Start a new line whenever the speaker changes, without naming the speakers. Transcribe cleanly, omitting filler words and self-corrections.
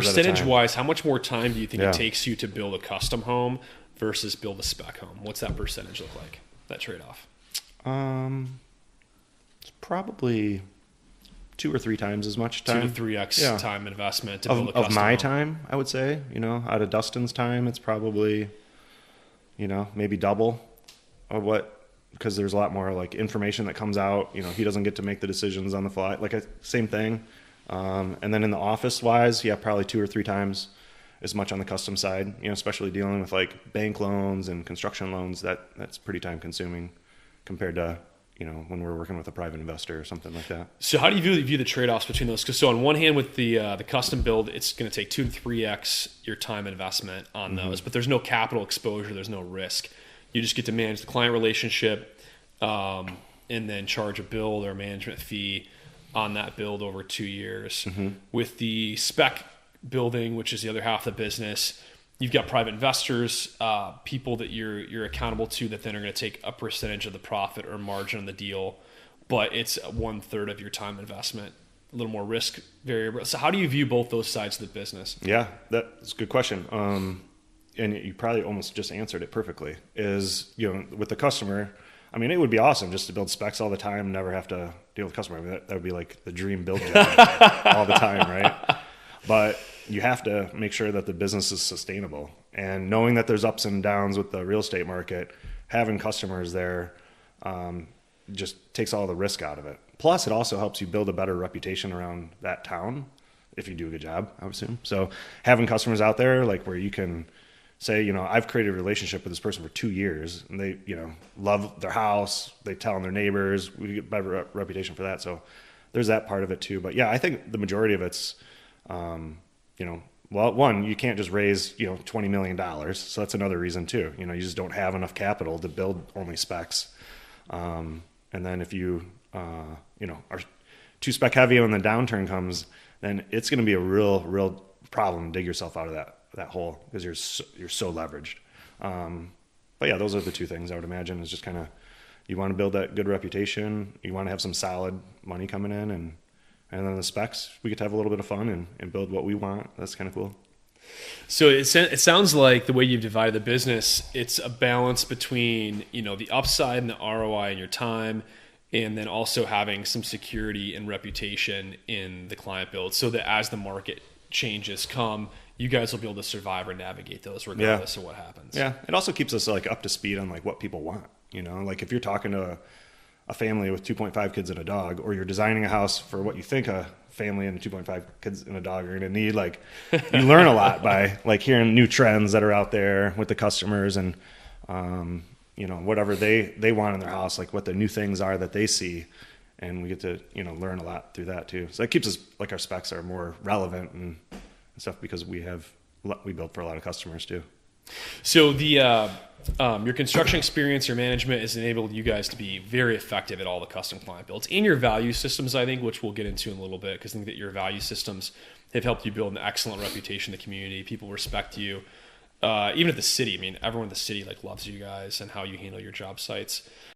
Percentage wise, how much more time do you think it takes you to build a custom home versus build a spec home? What's that percentage look like, that trade-off?
It's probably 2 or 3 times as much time.
2 to 3x time investment to build a custom
of my
home.
time, I would say. Out of Dustin's time, it's probably, maybe double of what, because there's a lot more like information that comes out. He doesn't get to make the decisions on the fly. Same thing. And then in the office wise, probably 2 or 3 times as much on the custom side, especially dealing with like bank loans and construction loans. That's pretty time consuming compared to, when we're working with a private investor or something like that.
So how do you view the trade-offs between those? Because on one hand, with the custom build, it's going to take 2 to 3x your time investment on those, but there's no capital exposure, there's no risk. You just get to manage the client relationship, and then charge a build or a management fee on that build over 2 years. With the spec building, which is the other half of the business, you've got private investors, people that you're accountable to, that then are going to take a percentage of the profit or margin on the deal, but it's 1/3 of your time investment, a little more risk variable. So how do you view both those sides of the business?
Yeah, that's a good question. And you probably almost just answered it perfectly. Is, with the customer, it would be awesome just to build specs all the time, never have to deal with customer. That would be like the dream build job all the time, right? But you have to make sure that the business is sustainable. And knowing that there's ups and downs with the real estate market, having customers there just takes all the risk out of it. Plus, it also helps you build a better reputation around that town if you do a good job, I would assume. So having customers out there, like where you can say, I've created a relationship with this person for 2 years, and they, love their house. They tell their neighbors. We get better reputation for that. So there's that part of it too. But I think the majority of it's, well, one, you can't just raise, $20 million. So that's another reason too. You just don't have enough capital to build only specs. And then if you, are too spec heavy when the downturn comes, then it's going to be a real problem to dig yourself out of that hole, because you're so leveraged. But those are the 2 things I would imagine, is just kind of, you want to build that good reputation. You want to have some solid money coming in, and then the specs, we get to have a little bit of fun and build what we want. That's kind of cool.
So it sounds like the way you've divided the business, it's a balance between, the upside and the ROI in your time, and then also having some security and reputation in the client build, so that as the market changes come, you guys will be able to survive or navigate those regardless of what happens. Yeah.
It also keeps us like up to speed on like what people want, like if you're talking to a family with 2.5 kids and a dog, or you're designing a house for what you think a family and 2.5 kids and a dog are going to need, like you learn a lot by like hearing new trends that are out there with the customers, and whatever they want in their house, like what the new things are that they see, and we get to learn a lot through that too. So that keeps us, like, our specs are more relevant and stuff, because we build for a lot of customers too.
So the your construction experience, your management has enabled you guys to be very effective at all the custom client builds, and your value systems, I think, which we'll get into in a little bit, because I think that your value systems have helped you build an excellent reputation in the community. People respect you, even at the city. Everyone in the city loves you guys and how you handle your job sites.